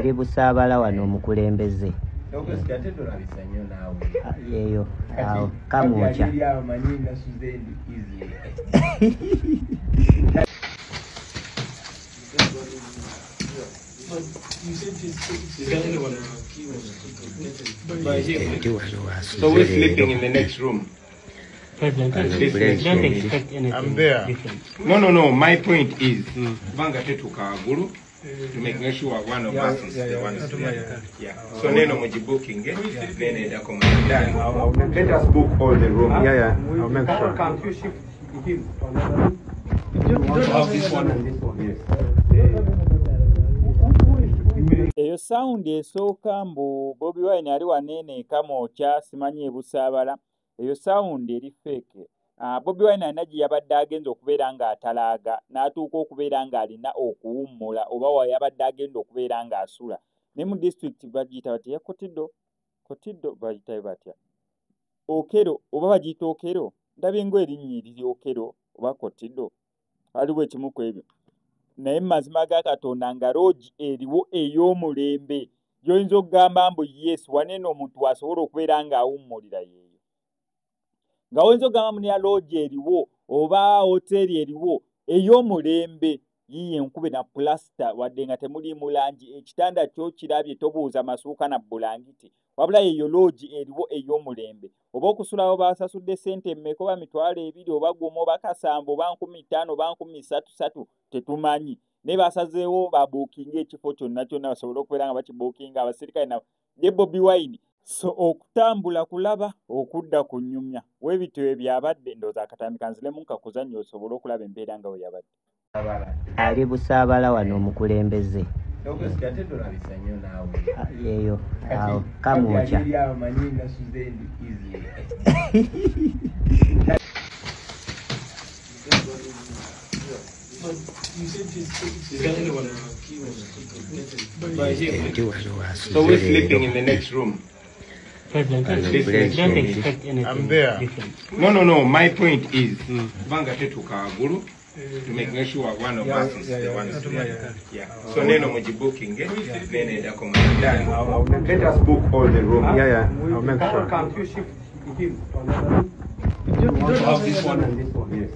ali busaabala wano omukulembeze. Yeyo awo kamwocha. So we're sleeping in the next room. Don't expect anything. I'm there. No. My point is, to make sure one of us is the one. Yeah. So then I'm booking. Let us book all the rooms. Yeah. I'll make sure. Can't you shift him to another room? You don't have this one and this one. Yes. Eyo sound esooka mbu Bobi Wine ali wanene kamokya simanyi ebusaabala. Eyo sound eri fake. Bobi Wine alina gye yabadde agenza okubeera ng'atalaaga n'atuuka okubeera ng'alina okuwummula oba yabadde agenda okubeera ng'asula. Ne mu district bagiyita batya Kotido bagiyitayo batya? Okero oba bagiyita Okero? Ndabye ng'erinnya eriri Okero oba Kotido. Waliwo ekimu ku ebyo. Naye mazima ga Katonda nga loogi eriwo ey'omulembe gy'oyinza okugamba mbu yes wanene omuntu asobola okubeera ng'awummulira yeeyo. Nga oyinza okugamba mbu ya loogi eriwo oba hoteri eriwo ey'omulembe yiye enkube na plasita wadde nga temuliimu langi ekitanda kyo kirabye tobuuza masuuka na bulangiti wabula yeeyo loogi eriwo ey'omulembe oba okusulawo basasudde ssente mmeka oba mitwalo 2 oba gumu oba kasanvu oba 15 oba 33 tetumanyi naye basazeewo babuukinga ekifo kyonna basobole okubeera nga bakibuukinga abasirikale nabo ye Bobi Wine so okutambula kulaba okudda ku nnyumya weebityo ebyabadde ndowooza akatambika nziremu nkakuzannya osobole okulaba embeera nga we yabadde. Ali busaabala wano omukulembeze. Yeyo awo kamwocha. So we're sleeping in the next room. Don't expect anything. I'm there. No. My point is, to make sure one of us is the one. Yeah. So then I'm booking. Let us book all the rooms. Yeah. I'll make sure. Can't you shift him to another room? You don't have this one and this one. Yes.